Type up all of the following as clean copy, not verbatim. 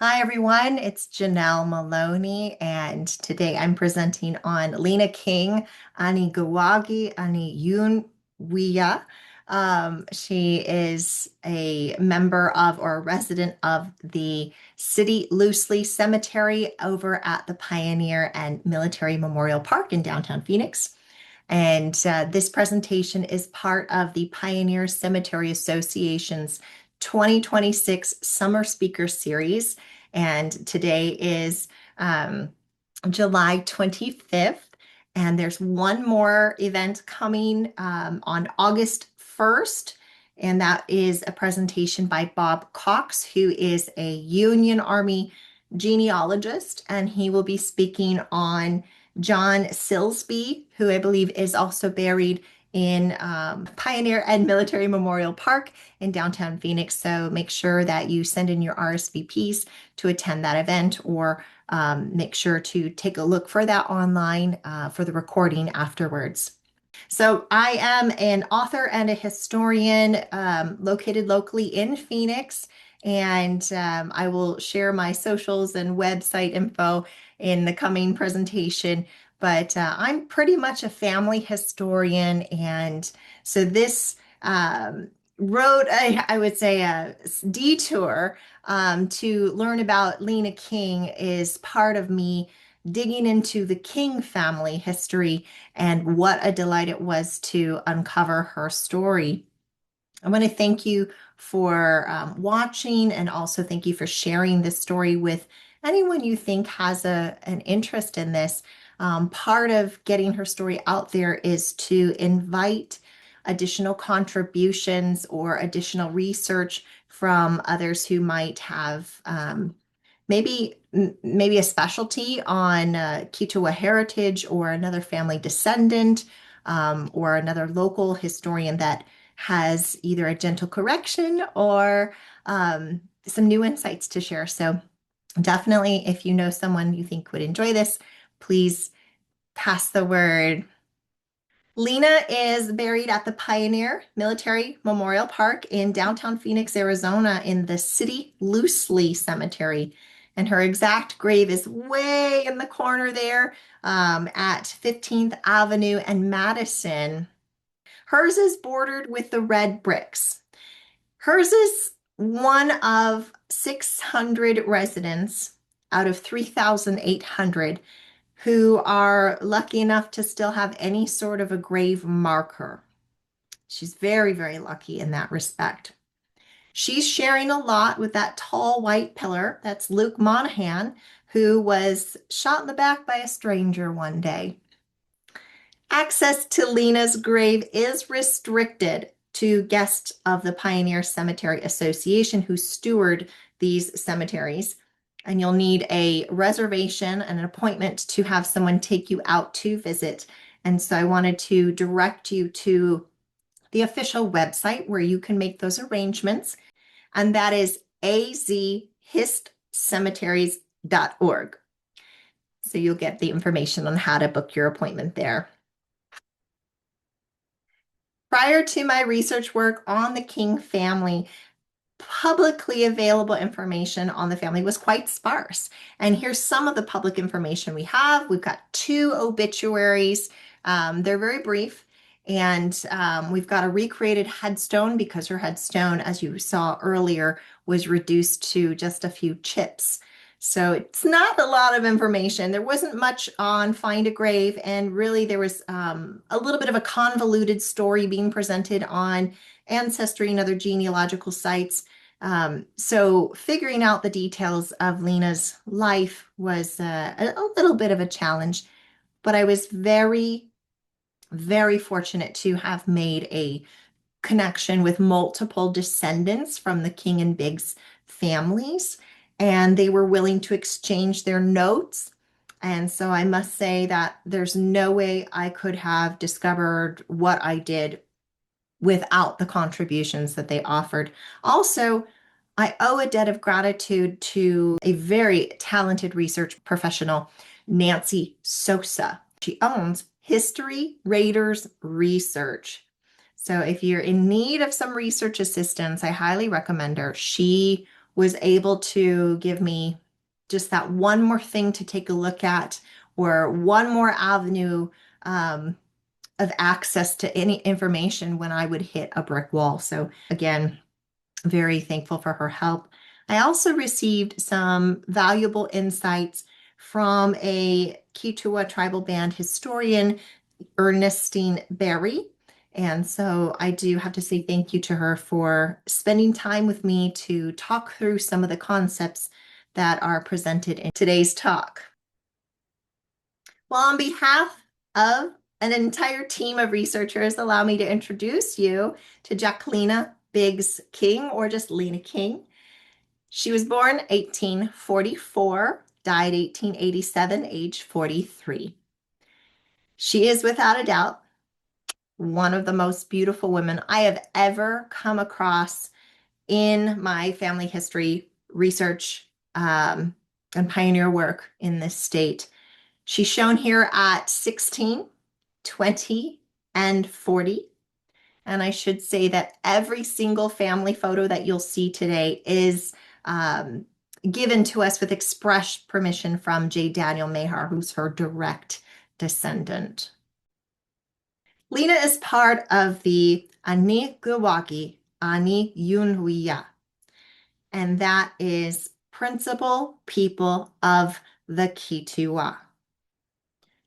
Hi everyone, it's Janelle Moloney, and today I'm presenting on Lina King, Ani Gawagi, Ani Yunwiya. She is a member of or a resident of the City Loosely Cemetery over at the Pioneer and Military Memorial Park in downtown Phoenix. And this presentation is part of the Pioneer Cemetery Association's 2026 Summer Speaker Series. And today is um, July 25th. And there's one more event coming on August 1st. And that is a presentation by Bob Cox, who is a Union Army genealogist. And he will be speaking on John Silsby, who I believe is also buried in Pioneer and Military Memorial Park in downtown Phoenix. So make sure that you send in your RSVPs to attend that event, or make sure to take a look for that online for the recording afterwards. So I am an author and a historian located locally in Phoenix, and I will share my socials and website info in the coming presentation. But I'm pretty much a family historian, and so this road, I would say, a detour to learn about Lina King is part of me digging into the King family history, and what a delight it was to uncover her story. I want to thank you for watching, and also thank you for sharing this story with anyone you think has an interest in this. Part of getting her story out there is to invite additional contributions or additional research from others who might have maybe a specialty on Kituwa heritage, or another family descendant, or another local historian that has either a gentle correction or some new insights to share. So definitely, if you know someone you think would enjoy this, please pass the word. Lina is buried at the Pioneer Military Memorial Park in downtown Phoenix, Arizona, in the City Loosely Cemetery. And her exact grave is way in the corner there at 15th Avenue and Madison. Hers is bordered with the red bricks. Hers is one of 600 residents out of 3,800 who are lucky enough to still have any sort of a grave marker. She's very, very lucky in that respect. She's sharing a lot with that tall white pillar. That's Luke Monahan, who was shot in the back by a stranger one day. Access to Lina's grave is restricted to guests of the Pioneer Cemetery Association who steward these cemeteries. And you'll need a reservation and an appointment to have someone take you out to visit. And so I wanted to direct you to the official website where you can make those arrangements. And that is azhistcemeteries.org. So you'll get the information on how to book your appointment there. Prior to my research work on the King family, publicly available information on the family was quite sparse. And here's some of the public information we have. We've got two obituaries. They're very brief. And we've got a recreated headstone, because her headstone, as you saw earlier, was reduced to just a few chips. So it's not a lot of information. There wasn't much on Find a Grave, and really there was a little bit of a convoluted story being presented on Ancestry and other genealogical sites. So figuring out the details of Lina's life was a little bit of a challenge, but I was very, very fortunate to have made a connection with multiple descendants from the King and Biggs families, and they were willing to exchange their notes. And so I must say that there's no way I could have discovered what I did without the contributions that they offered. Also, I owe a debt of gratitude to a very talented research professional, Nancy Sosa. She owns History Raiders Research. So if you're in need of some research assistance, I highly recommend her. She was able to give me just that one more thing to take a look at, or one more avenue um, of access to any information when I would hit a brick wall. So again, very thankful for her help. I also received some valuable insights from a Kituwa tribal band historian, Ernestine Berry. And so I do have to say thank you to her for spending time with me to talk through some of the concepts that are presented in today's talk. Well, on behalf of an entire team of researchers, allow me to introduce you to Jacquelina Biggs King, or just Lina King. She was born 1844, died 1887, age 43. She is without a doubt one of the most beautiful women I have ever come across in my family history research and pioneer work in this state. She's shown here at 16, 20, and 40. And I should say that every single family photo that you'll see today is given to us with express permission from J. Daniel Mahar, who's her direct descendant. Lina is part of the Anigiwagi Ani Yunwiya, and that is principal people of the Kituwa.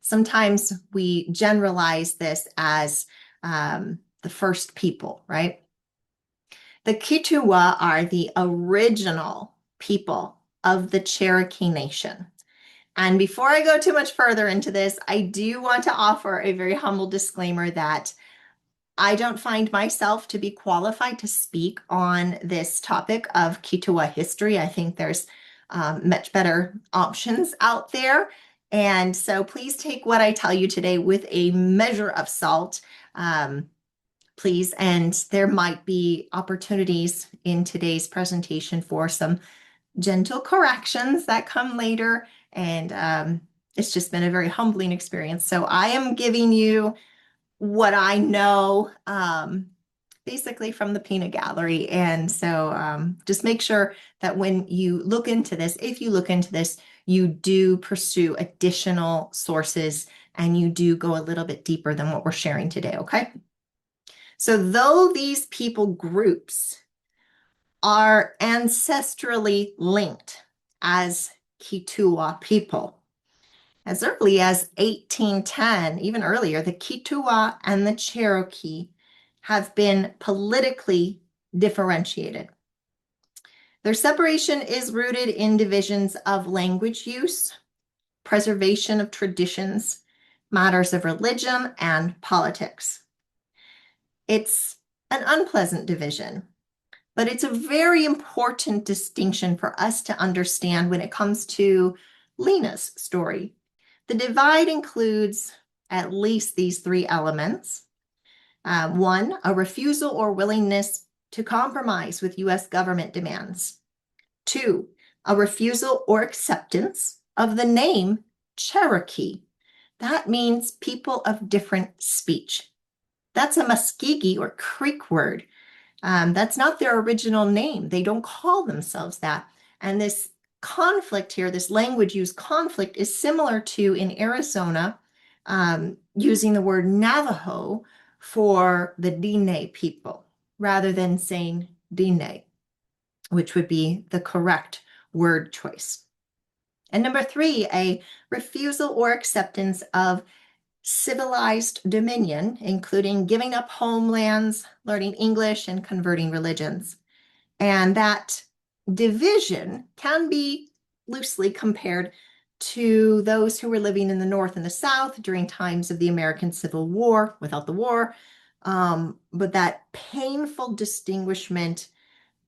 Sometimes we generalize this as the first people, right? The Kituwa are the original people of the Cherokee Nation. And before I go too much further into this, I do want to offer a very humble disclaimer that I don't find myself to be qualified to speak on this topic of Kituwa history. I think there's much better options out there. And so please take what I tell you today with a measure of salt, please. And there might be opportunities in today's presentation for some gentle corrections that come later. And it's just been a very humbling experience. So I am giving you what I know basically from the peanut gallery. And so just make sure that when you look into this, if you look into this, you do pursue additional sources and you do go a little bit deeper than what we're sharing today, okay? So though these people groups are ancestrally linked as Kituwa people, as early as 1810, even earlier, the Kituwa and the Cherokee have been politically differentiated. Their separation is rooted in divisions of language use, preservation of traditions, matters of religion, and politics. It's an unpleasant division, but it's a very important distinction for us to understand when it comes to Lina's story. The divide includes at least these three elements. One, a refusal or willingness to compromise with U.S. government demands. Two, a refusal or acceptance of the name Cherokee. That means people of different speech. That's a Muskogee or Creek word. That's not their original name. They don't call themselves that. And this conflict here, this language use conflict, is similar to in Arizona, using the word Navajo for the Diné people, rather than saying Diné, which would be the correct word choice. And number three, a refusal or acceptance of civilized dominion, including giving up homelands, learning English, and converting religions. And that division can be loosely compared to those who were living in the North and the South during times of the American Civil War, without the war, but that painful distinguishment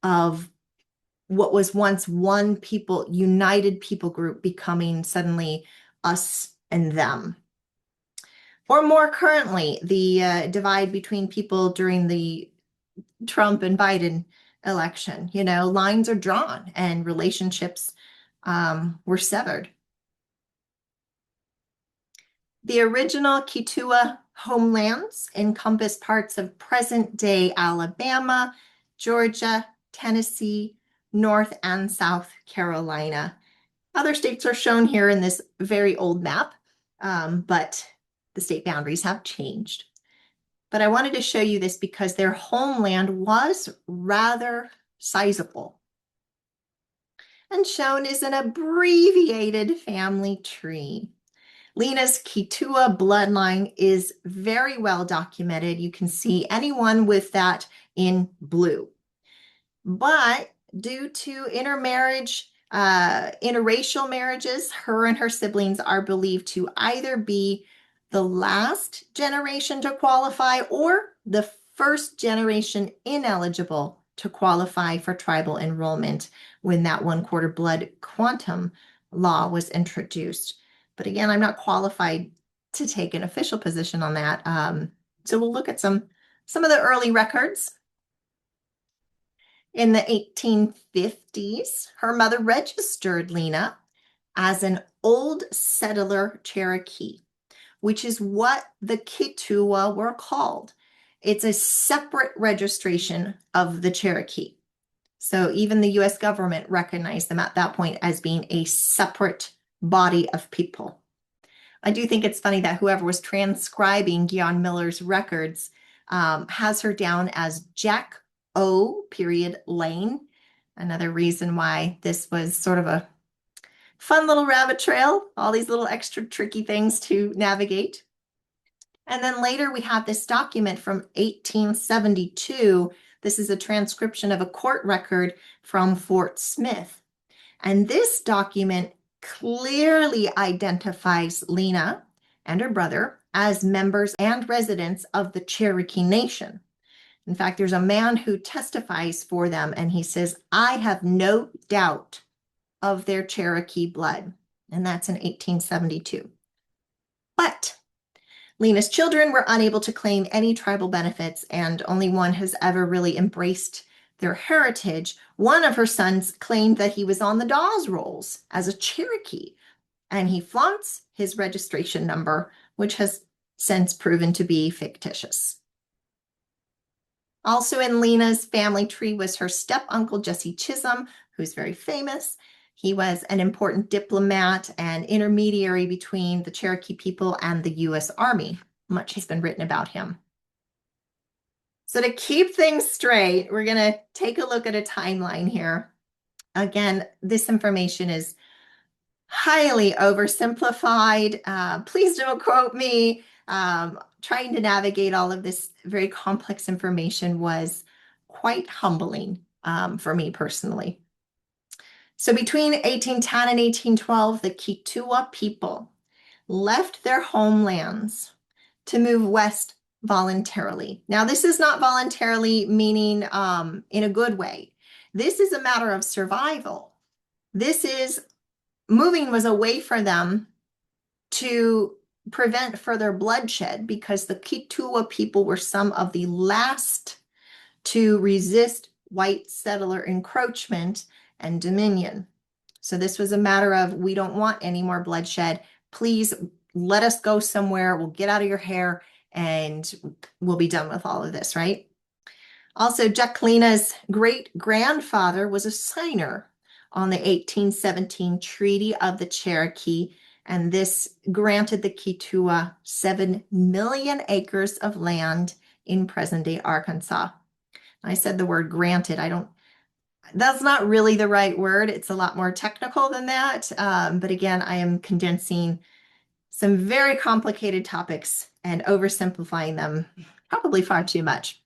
of what was once one people, united people group, becoming suddenly us and them. Or more currently, the divide between people during the Trump and Biden election. You know, lines are drawn and relationships were severed. The original Kituwa homelands encompass parts of present-day Alabama, Georgia, Tennessee, North and South Carolina. Other states are shown here in this very old map, but the state boundaries have changed. But I wanted to show you this because their homeland was rather sizable. And shown is an abbreviated family tree. Lina's Keetoowah bloodline is very well documented. You can see anyone with that in blue. But due to intermarriage, interracial marriages, her and her siblings are believed to either be the last generation to qualify or the first generation ineligible to qualify for tribal enrollment when that 1/4 blood quantum law was introduced. But again, I'm not qualified to take an official position on that. So we'll look at some of the early records. In the 1850s, her mother registered Lina as an old settler Cherokee, which is what the Keetoowah were called. It's a separate registration of the Cherokee. So even the US government recognized them at that point as being a separate body of people. I do think it's funny that whoever was transcribing Gyan Miller's records has her down as Jack O. Lane. Another reason why this was sort of a fun little rabbit trail, all these little extra tricky things to navigate. And then later we have this document from 1872. This is a transcription of a court record from Fort Smith. And this document clearly identifies Lina and her brother as members and residents of the Cherokee Nation. In fact, there's a man who testifies for them, and he says, "I have no doubt of their Cherokee blood." And that's in 1872. But Lina's children were unable to claim any tribal benefits, and only one has ever really embraced their heritage. One of her sons claimed that he was on the Dawes rolls as a Cherokee, and he flaunts his registration number, which has since proven to be fictitious. Also in Lina's family tree was her step-uncle, Jesse Chisholm, who's very famous. He was an important diplomat and intermediary between the Cherokee people and the US Army. Much has been written about him. So to keep things straight, we're going to take a look at a timeline here. Again, this information is highly oversimplified. Please don't quote me. Trying to navigate all of this very complex information was quite humbling for me personally. So between 1810 and 1812, the Keetoowah people left their homelands to move west voluntarily. Now, this is not voluntarily meaning in a good way. This is a matter of survival. This is moving was a way for them to prevent further bloodshed because the Keetoowah people were some of the last to resist white settler encroachment and dominion. So this was a matter of, we don't want any more bloodshed. Please let us go somewhere. We'll get out of your hair and we'll be done with all of this, right? Also, Jacquelina's great-grandfather was a signer on the 1817 Treaty of the Cherokee, and this granted the Keetoowah 7 million acres of land in present-day Arkansas. I said the word granted. That's not really the right word. It's a lot more technical than that. But again, I am condensing some very complicated topics and oversimplifying them probably far too much.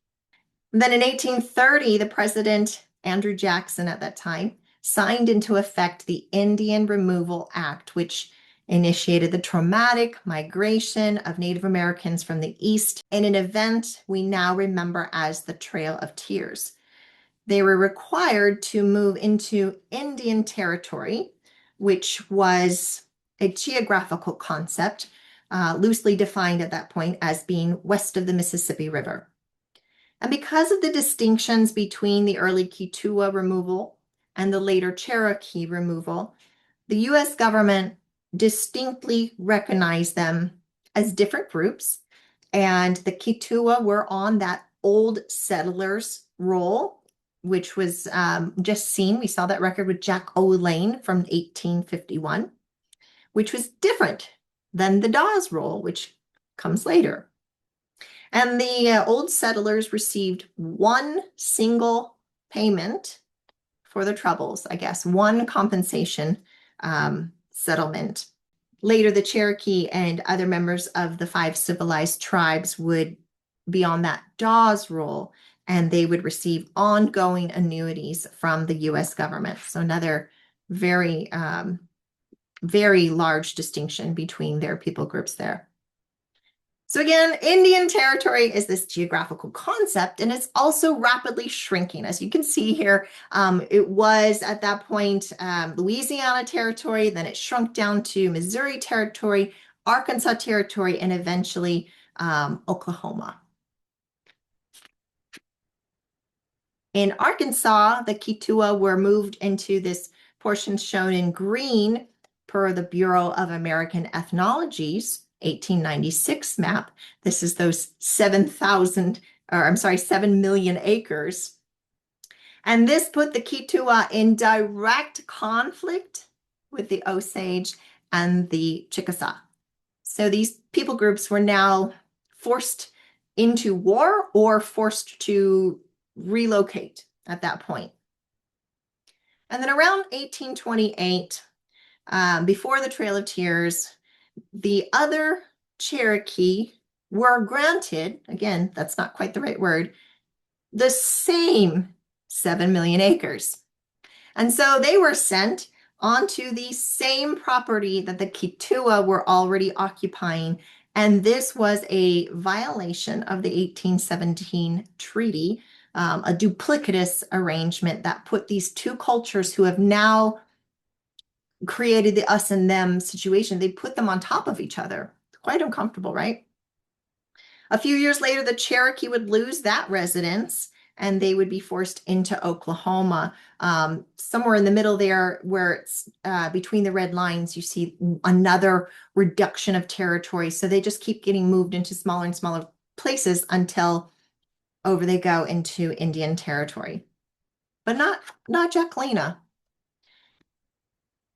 And then in 1830, the president, Andrew Jackson at that time, signed into effect the Indian Removal Act, which initiated the traumatic migration of Native Americans from the East in an event we now remember as the Trail of Tears. They were required to move into Indian Territory, which was a geographical concept, loosely defined at that point as being west of the Mississippi River. And because of the distinctions between the early Keetoowah removal and the later Cherokee removal, the US government distinctly recognized them as different groups, and the Keetoowah were on that old settlers roll, which was just seen. We saw that record with Jack O'Lane from 1851, which was different than the Dawes Roll, which comes later. And the old settlers received one single payment for the troubles, I guess, one compensation settlement. Later, the Cherokee and other members of the 5 civilized tribes would be on that Dawes Roll, and they would receive ongoing annuities from the U.S. government. So another very, very large distinction between their people groups there. So again, Indian Territory is this geographical concept, and it's also rapidly shrinking. As you can see here, it was at that point Louisiana Territory, then it shrunk down to Missouri Territory, Arkansas Territory, and eventually Oklahoma. In Arkansas, the Keetoowah were moved into this portion shown in green per the Bureau of American Ethnology's 1896 map. This is those 7 million acres. And this put the Keetoowah in direct conflict with the Osage and the Chickasaw. So these people groups were now forced into war or forced to relocate at that point. And then around 1828, before the Trail of Tears, the other Cherokee were granted, again, that's not quite the right word, the same 7 million acres. And so they were sent onto the same property that the Keetoowah were already occupying. And this was a violation of the 1817 treaty, a duplicitous arrangement that put these two cultures who have now created the us and them situation, they put them on top of each other. Quite uncomfortable, right? A few years later, the Cherokee would lose that residence and they would be forced into Oklahoma. Somewhere in the middle there, where it's between the red lines, you see another reduction of territory. So they just keep getting moved into smaller and smaller places until over they go into Indian Territory. But not Jacquelina.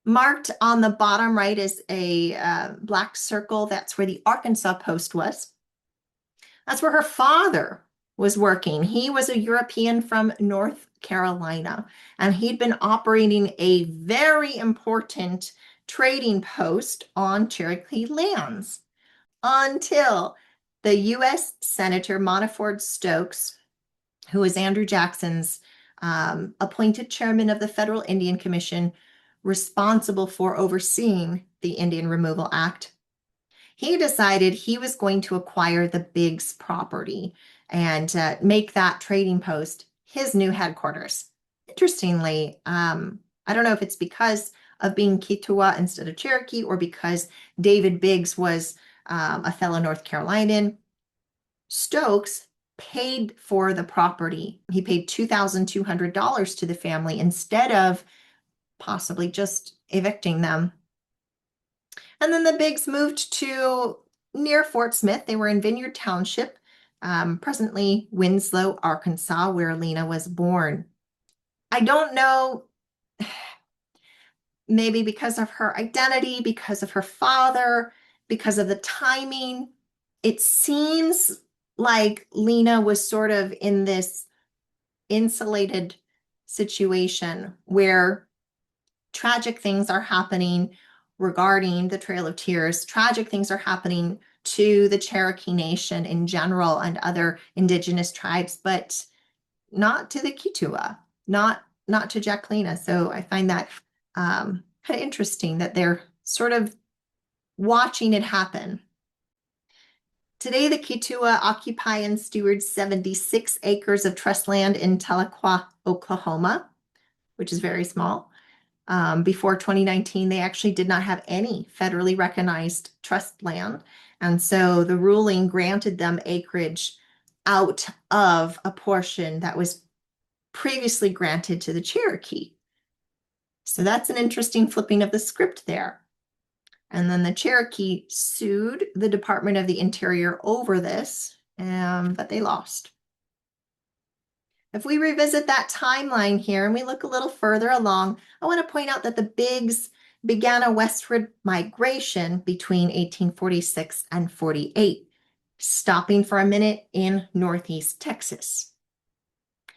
Marked on the bottom right is a black circle. That's where the Arkansas post was. That's where her father was working. He was a European from North Carolina, and he'd been operating a very important trading post on Cherokee lands until the U.S. Senator Montford Stokes, who was Andrew Jackson's appointed chairman of the Federal Indian Commission, responsible for overseeing the Indian Removal Act. He decided he was going to acquire the Biggs property and make that trading post his new headquarters. Interestingly, I don't know if it's because of being Keetoowah instead of Cherokee or because David Biggs was a fellow North Carolinian. Stokes paid for the property. He paid $2,200 to the family instead of possibly just evicting them. And then the Biggs moved to near Fort Smith. They were in Vineyard Township, presently Winslow, Arkansas, where Lina was born. I don't know, maybe because of her identity, because of her father, because of the timing, it seems like Lina was sort of in this insulated situation where tragic things are happening regarding the Trail of Tears. Tragic things are happening to the Cherokee Nation in general and other indigenous tribes, but not to the Keetoowah, not to Jacquelina. So I find that kind of interesting that they're sort of watching it happen. Today, the Keetoowah occupy and steward 76 acres of trust land in Tahlequah, Oklahoma, which is very small. Before 2019, they actually did not have any federally recognized trust land. And so the ruling granted them acreage out of a portion that was previously granted to the Cherokee. So that's an interesting flipping of the script there. And then the Cherokee sued the Department of the Interior over this, but they lost. If we revisit that timeline here and we look a little further along, I want to point out that the Biggs began a westward migration between 1846 and 48, stopping for a minute in Northeast Texas.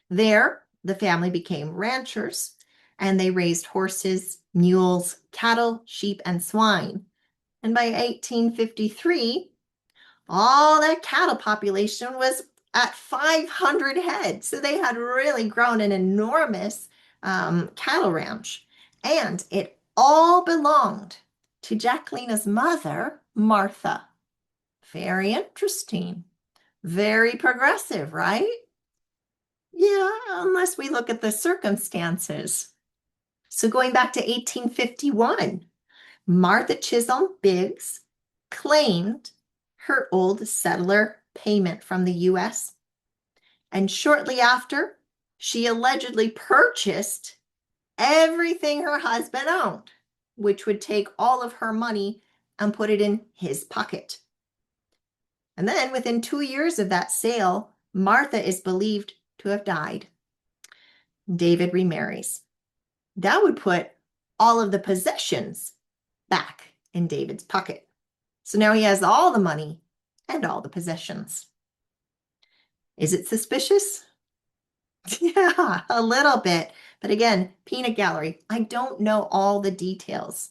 There, the family became ranchers and they raised horses, mules, cattle, sheep, and swine. And by 1853, all that cattle population was at 500 head. So they had really grown an enormous cattle ranch. And it all belonged to Jacquelina's mother, Martha. Very interesting. Very progressive, right? Yeah, unless we look at the circumstances. So going back to 1851, Martha Chisholm Biggs claimed her old settler payment from the US. And shortly after, she allegedly purchased everything her husband owned, which would take all of her money and put it in his pocket. And then within 2 years of that sale, Martha is believed to have died. David remarries. That would put all of the possessions back in David's pocket. So now he has all the money and all the possessions. Is it suspicious? Yeah, a little bit. But again, peanut gallery. I don't know all the details.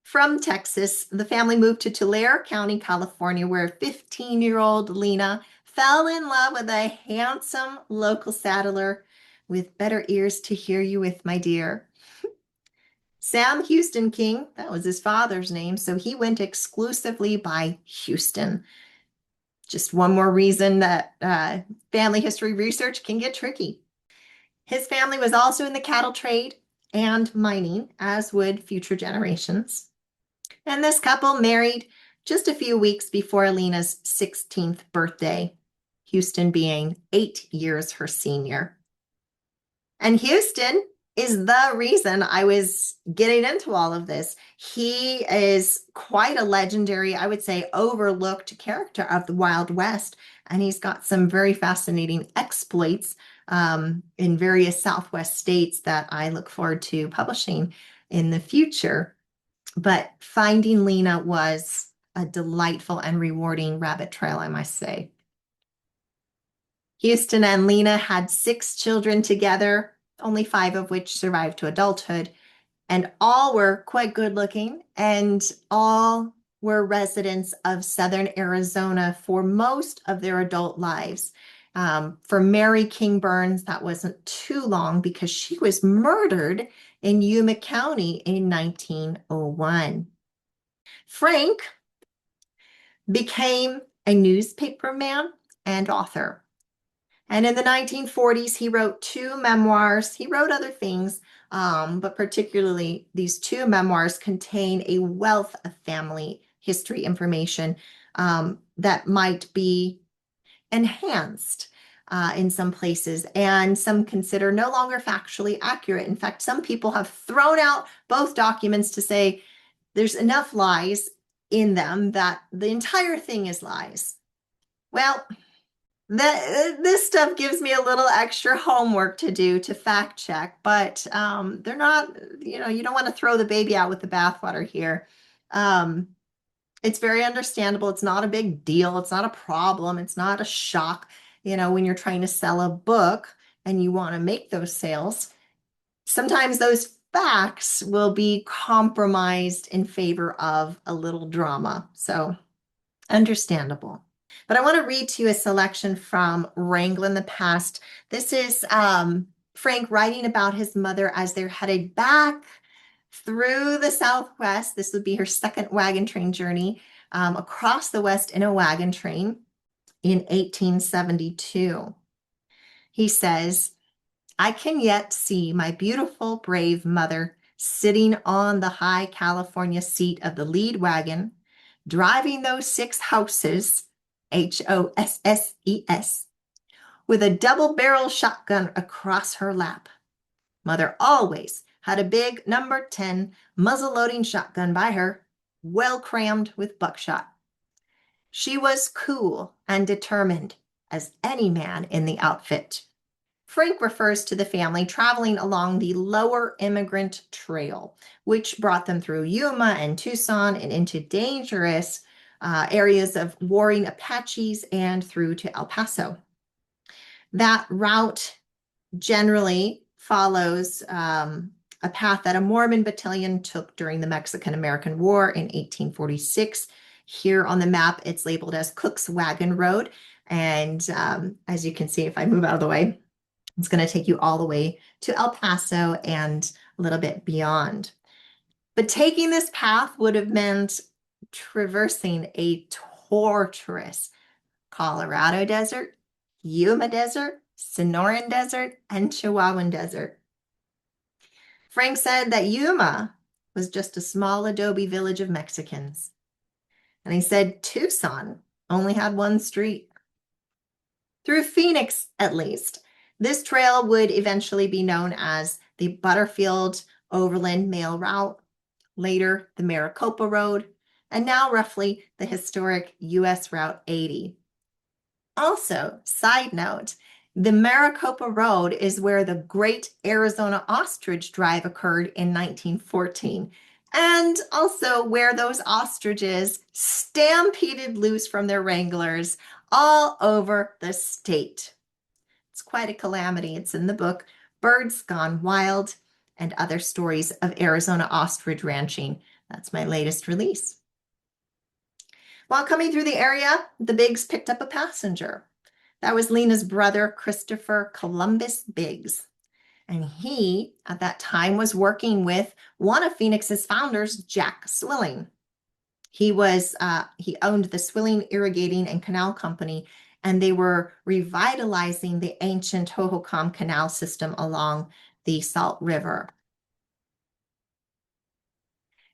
From Texas, the family moved to Tulare County, California, where 15-year-old Lina fell in love with a handsome local saddler with better ears to hear you with, my dear. Sam Houston King, that was his father's name, so he went exclusively by Houston. Just one more reason that family history research can get tricky. His family was also in the cattle trade and mining, as would future generations. And this couple married just a few weeks before Alina's 16th birthday, Houston being 8 years her senior. And Houston is the reason I was getting into all of this. He is quite a legendary, I would say, overlooked character of the Wild West. And he's got some very fascinating exploits in various Southwest states that I look forward to publishing in the future. But finding Lina was a delightful and rewarding rabbit trail, I must say. Houston and Lina had 6 children together, only 5 of which survived to adulthood, and all were quite good looking, and all were residents of Southern Arizona for most of their adult lives. For Mary King Burns, that wasn't too long because she was murdered in Yuma County in 1901. Frank became a newspaperman and author. And in the 1940s, he wrote 2 memoirs. He wrote other things, but particularly these 2 memoirs contain a wealth of family history information that might be enhanced in some places, and some consider no longer factually accurate. In fact, some people have thrown out both documents to say there's enough lies in them that the entire thing is lies. Well, this stuff gives me a little extra homework to do to fact check, but they're not, you don't want to throw the baby out with the bathwater here. It's very understandable. It's not a big deal. It's not a problem. It's not a shock, when you're trying to sell a book and you want to make those sales. Sometimes those facts will be compromised in favor of a little drama. So understandable. But I want to read to you a selection from Wrangle in the Past. This is Frank writing about his mother as they're headed back through the Southwest. This would be her second wagon train journey across the West in a wagon train in 1872. He says, I can yet see my beautiful, brave mother sitting on the high California seat of the lead wagon, driving those 6 houses, Hosses, with a double-barrel shotgun across her lap. Mother always had a big number 10 muzzle-loading shotgun by her, well crammed with buckshot. She was cool and determined, as any man in the outfit. Frank refers to the family traveling along the Lower Immigrant Trail, which brought them through Yuma and Tucson and into dangerous areas of warring Apaches and through to El Paso. That route generally follows a path that a Mormon battalion took during the Mexican-American War in 1846. Here on the map, it's labeled as Cook's Wagon Road. And as you can see, if I move out of the way, it's going to take you all the way to El Paso and a little bit beyond. But taking this path would have meant traversing a torturous Colorado desert, Yuma desert, Sonoran desert, and Chihuahuan desert. Frank said that Yuma was just a small adobe village of Mexicans. And he said Tucson only had one street. Through Phoenix, at least, this trail would eventually be known as the Butterfield Overland Mail Route, later the Maricopa Road, and now roughly the historic US Route 80. Also, side note, the Maricopa Road is where the Great Arizona Ostrich Drive occurred in 1914, and also where those ostriches stampeded loose from their wranglers all over the state. It's quite a calamity. It's in the book, Birds Gone Wild and Other Stories of Arizona Ostrich Ranching. That's my latest release. While coming through the area, the Biggs picked up a passenger. That was Lina's brother, Christopher Columbus Biggs. And he, at that time, was working with one of Phoenix's founders, Jack Swilling. He owned the Swilling Irrigating and Canal Company, and they were revitalizing the ancient Hohokam Canal system along the Salt River.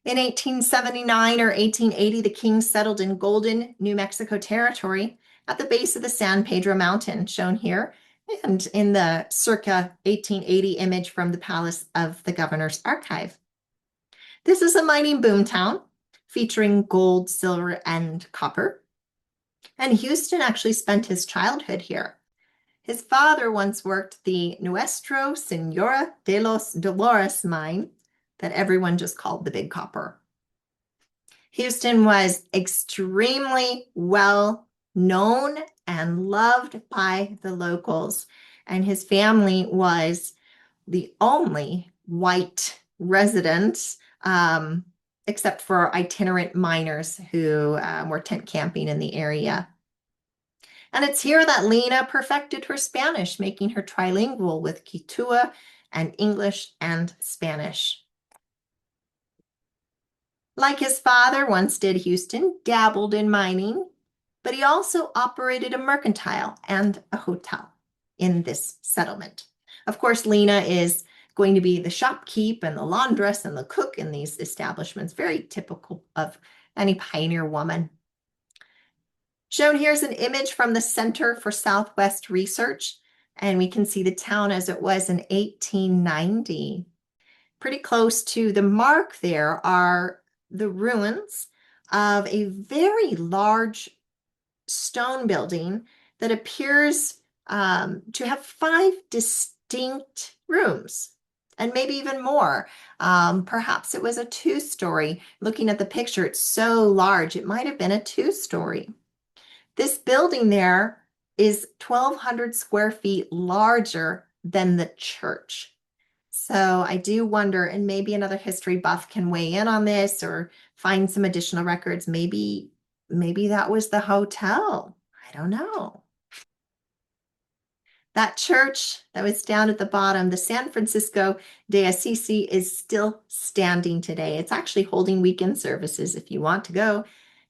In 1879 or 1880, the Kings settled in Golden, New Mexico Territory at the base of the San Pedro Mountain, shown here, and in the circa 1880 image from the Palace of the Governor's Archive. This is a mining boomtown featuring gold, silver, and copper. And Houston actually spent his childhood here. His father once worked the Nuestro Senora de los Dolores mine that everyone just called the Big Copper. Houston was extremely well known and loved by the locals, and his family was the only white residents, except for itinerant miners who were tent camping in the area. And it's here that Lina perfected her Spanish, making her trilingual with Quichua and English and Spanish. Like his father once did, Houston dabbled in mining, but he also operated a mercantile and a hotel in this settlement. Of course, Lina is going to be the shopkeep and the laundress and the cook in these establishments, very typical of any pioneer woman. Shown here is an image from the Center for Southwest Research, and we can see the town as it was in 1890. Pretty close to the mark there are the ruins of a very large stone building that appears to have 5 distinct rooms, and maybe even more. Perhaps it was a 2-story. Looking at the picture, it's so large, it might have been a 2-story. This building there is 1,200 square feet larger than the church. So I do wonder, and maybe another history buff can weigh in on this or find some additional records. Maybe that was the hotel. I don't know. That church that was down at the bottom, the San Francisco de Assisi, is still standing today. It's actually holding weekend services if you want to go.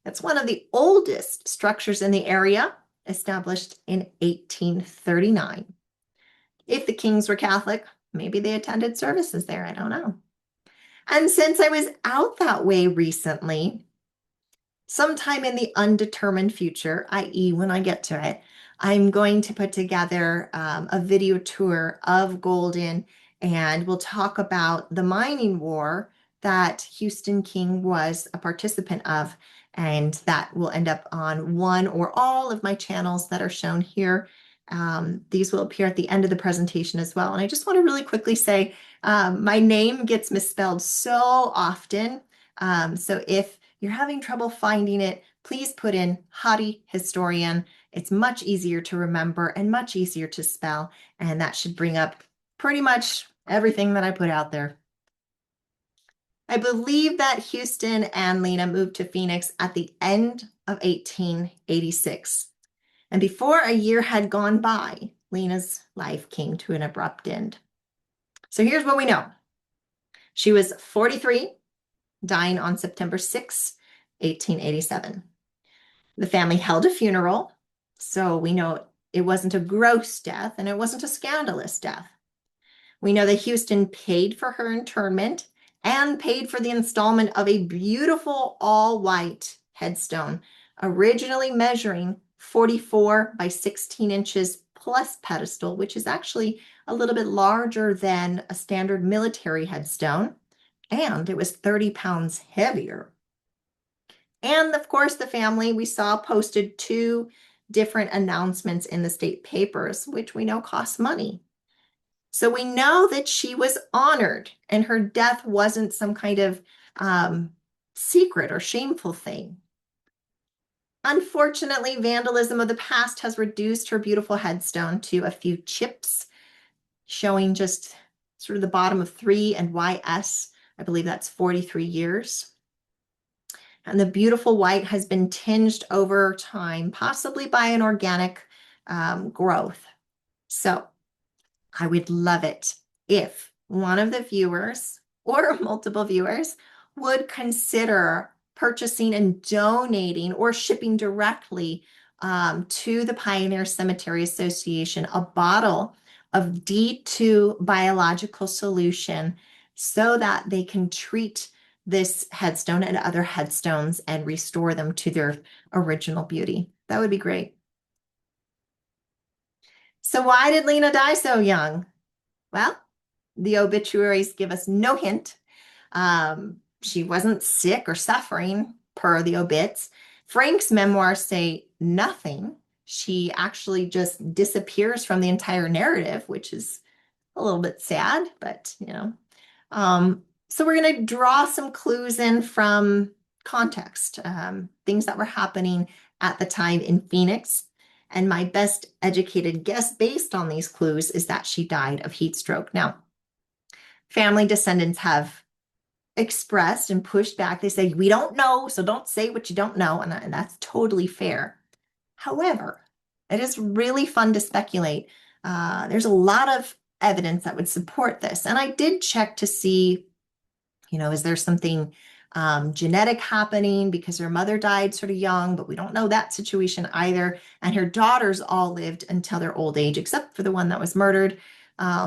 It's one of the oldest structures in the area, established in 1839. If the Kings were Catholic, maybe they attended services there. I don't know. And since I was out that way recently, sometime in the undetermined future, i.e. when I get to it, I'm going to put together a video tour of Golden, and we'll talk about the mining war that Houston King was a participant of, and that will end up on one or all of my channels that are shown here. These will appear at the end of the presentation as well. And I just want to really quickly say my name gets misspelled so often. So if you're having trouble finding it, please put in Hadi Historian. It's much easier to remember and much easier to spell, and that should bring up pretty much everything that I put out there. I believe that Houston and Lina moved to Phoenix at the end of 1886. And before a year had gone by, Lina's life came to an abrupt end. So here's what we know. She was 43, dying on September 6, 1887. The family held a funeral, so we know it wasn't a gross death and it wasn't a scandalous death. We know that Houston paid for her interment and paid for the installment of a beautiful all-white headstone, originally measuring 44 by 16 inches plus pedestal, which is actually a little bit larger than a standard military headstone, and it was 30 pounds heavier. And of course, the family we saw posted 2 different announcements in the state papers, which we know cost money. So we know that she was honored and her death wasn't some kind of secret or shameful thing. Unfortunately, vandalism of the past has reduced her beautiful headstone to a few chips showing just sort of the bottom of 3 and YS. I believe that's 43 years. And the beautiful white has been tinged over time, possibly by an organic growth. So I would love it if one of the viewers or multiple viewers would consider purchasing and donating or shipping directly to the Pioneer Cemetery Association a bottle of D2 biological solution so that they can treat this headstone and other headstones and restore them to their original beauty. That would be great. So why did Lina die so young? Well, the obituaries give us no hint. She wasn't sick or suffering per the obits. Frank's memoirs say nothing. She actually just disappears from the entire narrative, which is a little bit sad, but you know. So we're going to draw some clues in from context, things that were happening at the time in Phoenix. And my best educated guess based on these clues is that she died of heat stroke. Now, family descendants have expressed and pushed back. They say, we don't know, so don't say what you don't know. And that's totally fair. However, it is really fun to speculate. There's a lot of evidence that would support this. And I did check to see, you know, is there something genetic happening because her mother died sort of young, but we don't know that situation either. And her daughters all lived until their old age, except for the one that was murdered.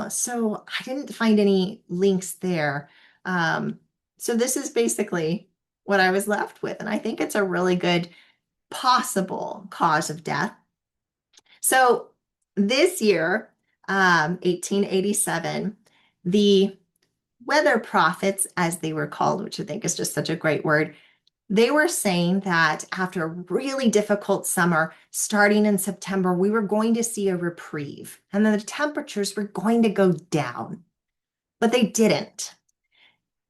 So I didn't find any links there. So this is basically what I was left with. And I think it's a really good possible cause of death. So this year, 1887, the weather prophets, as they were called, which I think is just such a great word, they were saying that after a really difficult summer, starting in September, we were going to see a reprieve and then the temperatures were going to go down, but they didn't.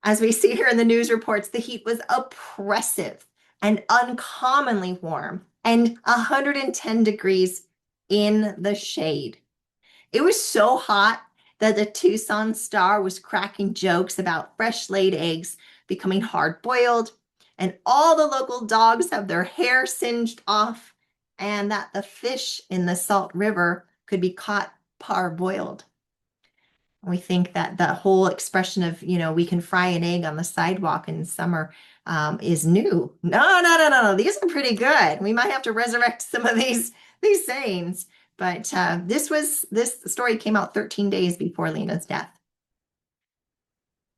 As we see here in the news reports, the heat was oppressive and uncommonly warm and 110 degrees in the shade. It was so hot that the Tucson Star was cracking jokes about fresh laid eggs becoming hard boiled, and all the local dogs have their hair singed off, and that the fish in the Salt River could be caught parboiled. We think that the whole expression of, you know, we can fry an egg on the sidewalk in summer is new. No. These are pretty good. We might have to resurrect some of these sayings. But this story came out 13 days before Lina's death.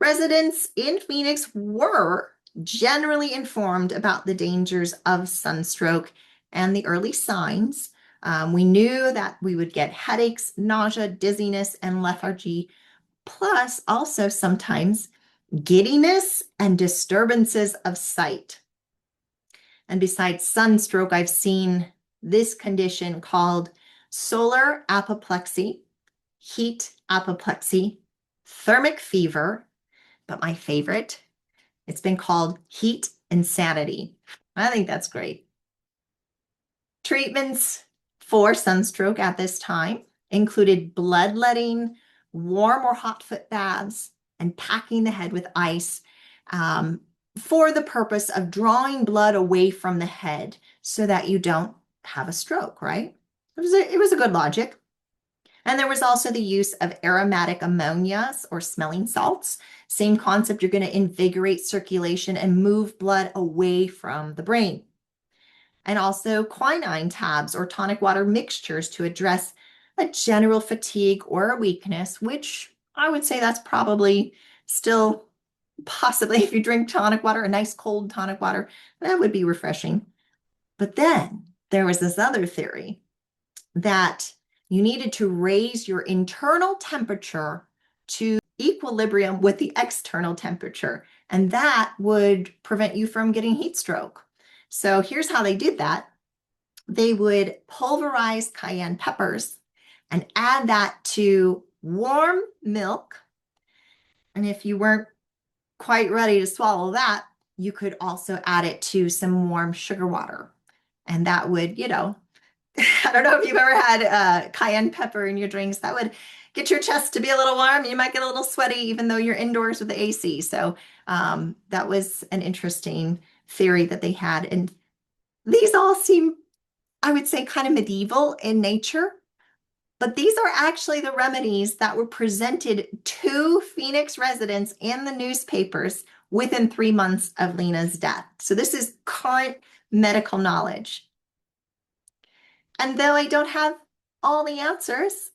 Residents in Phoenix were generally informed about the dangers of sunstroke and the early signs. We knew that we would get headaches, nausea, dizziness, and lethargy. Plus, also sometimes giddiness, and disturbances of sight. And besides sunstroke, I've seen this condition called solar apoplexy, heat apoplexy, thermic fever, but my favorite, it's been called heat insanity. I think that's great. Treatments for sunstroke at this time included bloodletting, warm or hot foot baths, and packing the head with ice for the purpose of drawing blood away from the head so that you don't have a stroke, right? It was a good logic. And there was also the use of aromatic ammonias or smelling salts. Same concept, you're going to invigorate circulation and move blood away from the brain. And also quinine tabs or tonic water mixtures to address a general fatigue or a weakness, which I would say that's probably still possibly if you drink tonic water, a nice cold tonic water, that would be refreshing. But then there was this other theory that you needed to raise your internal temperature to equilibrium with the external temperature, and that would prevent you from getting heat stroke. So here's how they did that. They would pulverize cayenne peppers and add that to warm milk. And if you weren't quite ready to swallow that, you could also add it to some warm sugar water. And that would, I don't know if you've ever had cayenne pepper in your drinks. That would get your chest to be a little warm. You might get a little sweaty, even though you're indoors with the AC. So that was an interesting theory that they had. And these all seem, I would say, kind of medieval in nature. But these are actually the remedies that were presented to Phoenix residents in the newspapers within 3 months of Lina's death. So this is current medical knowledge. And though I don't have all the answers,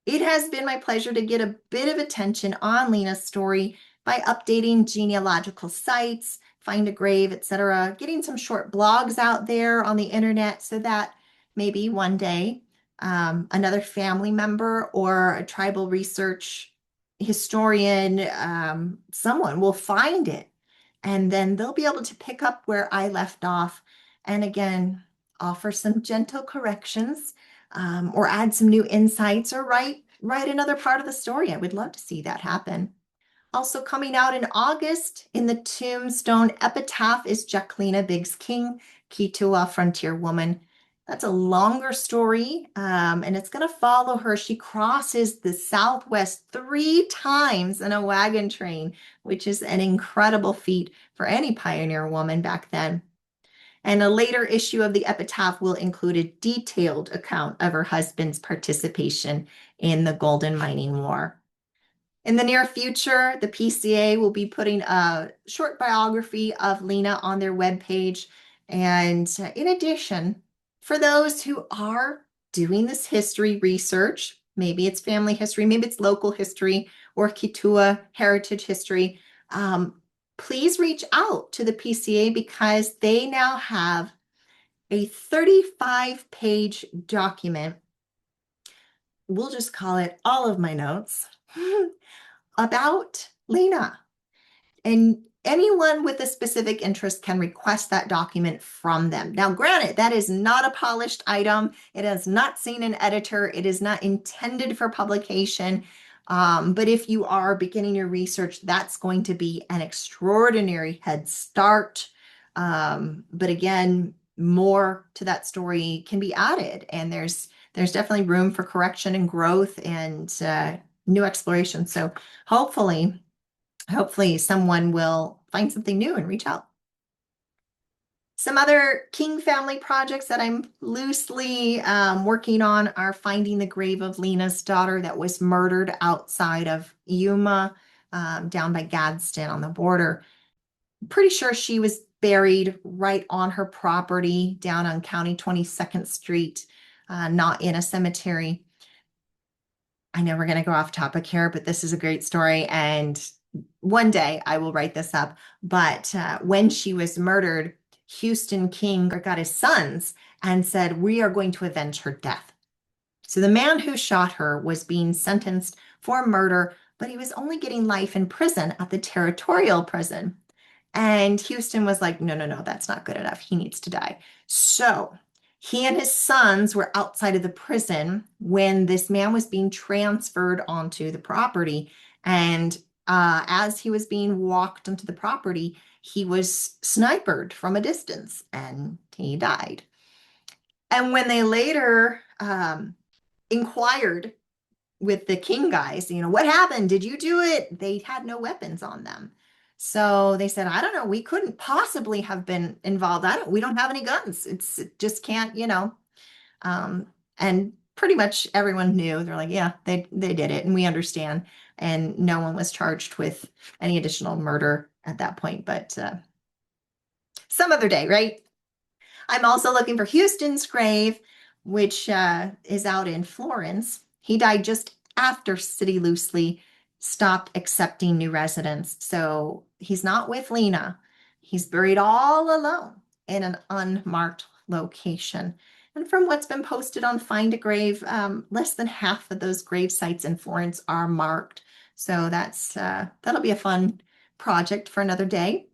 it has been my pleasure to get a bit of attention on Lina's story by updating genealogical sites, find a grave, etc., getting some short blogs out there on the internet so that maybe one day another family member or a tribal research historian, someone will find it. And then they'll be able to pick up where I left off. And again, offer some gentle corrections or add some new insights or write another part of the story. I would love to see that happen. Also coming out in August in the tombstone epitaph is Jacqueline Biggs King, Kituwa frontier woman. That's a longer story, and it's going to follow her. She crosses the Southwest 3 times in a wagon train, which is an incredible feat for any pioneer woman back then. And a later issue of the epitaph will include a detailed account of her husband's participation in the Golden Mining War. In the near future, the PCA will be putting a short biography of Lina on their webpage. And in addition, for those who are doing this history research, maybe it's family history, maybe it's local history or Kituwa heritage history, please reach out to the PCA because they now have a 35-page document. We'll just call it all of my notes about Lina. And anyone with a specific interest can request that document from them. Now, granted, that is not a polished item. It has not seen an editor. It is not intended for publication. But if you are beginning your research, that's going to be an extraordinary head start. But again, more to that story can be added. And there's definitely room for correction and growth and new exploration. So hopefully someone will find something new and reach out. Some other King family projects that I'm loosely working on are finding the grave of Lina's daughter that was murdered outside of Yuma, down by Gadsden on the border. I'm pretty sure she was buried right on her property down on County 22nd Street, not in a cemetery. I know we're going to go off topic here, but this is a great story. And one day I will write this up. But when she was murdered, Houston King got his sons and said, "We are going to avenge her death." So the man who shot her was being sentenced for murder but he was only getting life in prison at the territorial prison. And Houston was like, no, no, no, that's not good enough. He needs to die. So he and his sons were outside of the prison when this man was being transferred onto the property. And as he was being walked onto the property, he was sniped from a distance and he died. And when they later inquired with the King guys, what happened? Did you do it? They had no weapons on them. So they said, I don't know, we couldn't possibly have been involved. We don't have any guns. It just can't, um, and pretty much everyone knew. They're like, yeah, they did it, and we understand. And no one was charged with any additional murder at that point, but some other day, right? I'm also looking for Houston's grave, which is out in Florence. He died just after City Loosely stopped accepting new residents. So he's not with Lina. He's buried all alone in an unmarked location. And from what's been posted on Find a Grave, less than half of those grave sites in Florence are marked. So that'll be a fun project for another day.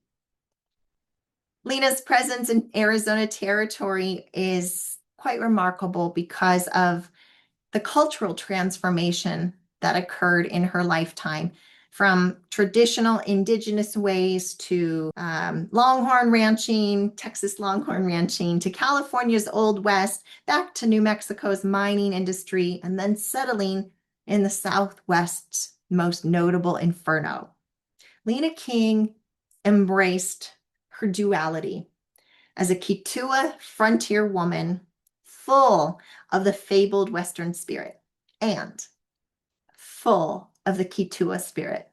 Lina's presence in Arizona territory is quite remarkable because of the cultural transformation that occurred in her lifetime, from traditional indigenous ways to longhorn ranching, Texas longhorn ranching, to California's Old West, back to New Mexico's mining industry, and then settling in the Southwest's most notable inferno. Lina King embraced her duality as a Kitua frontier woman, full of the fabled Western spirit and full of the Kitua spirit.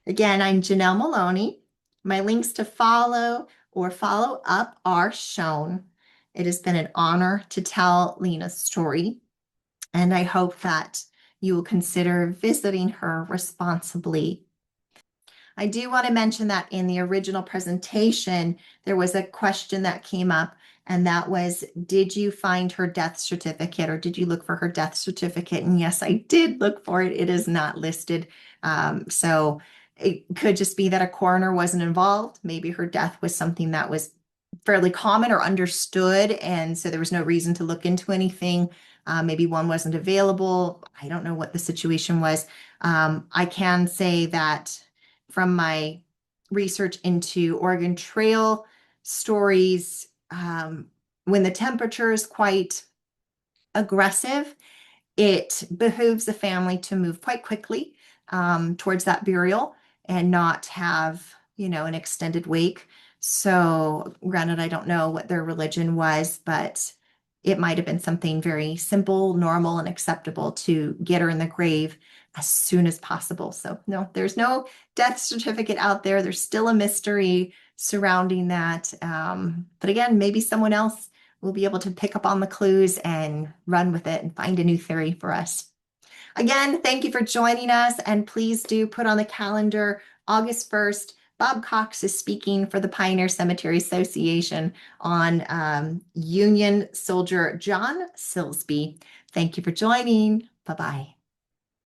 Again, I'm Janelle Moloney. My links to follow or follow up are shown. It has been an honor to tell Lina's story, and I hope that you will consider visiting her responsibly. I do want to mention that in the original presentation, there was a question that came up, and that was, did you find her death certificate, or did you look for her death certificate? And yes, I did look for it. It is not listed. So it could just be that a coroner wasn't involved. Maybe her death was something that was fairly common or understood, and so there was no reason to look into anything. Maybe one wasn't available. I don't know what the situation was. I can say that from my research into Oregon Trail stories, when the temperature is quite aggressive, it behooves the family to move quite quickly towards that burial and not have, an extended wake. So, granted, I don't know what their religion was, but it might have been something very simple, normal, and acceptable to get her in the grave as soon as possible. So, no, there's no death certificate out there. There's still a mystery surrounding that. But again, maybe someone else will be able to pick up on the clues and run with it and find a new theory for us. Again, thank you for joining us, and please do put on the calendar August 1st. Bob Cox is speaking for the Pioneer Cemetery Association on Union soldier John Silsby. Thank you for joining. Bye-bye.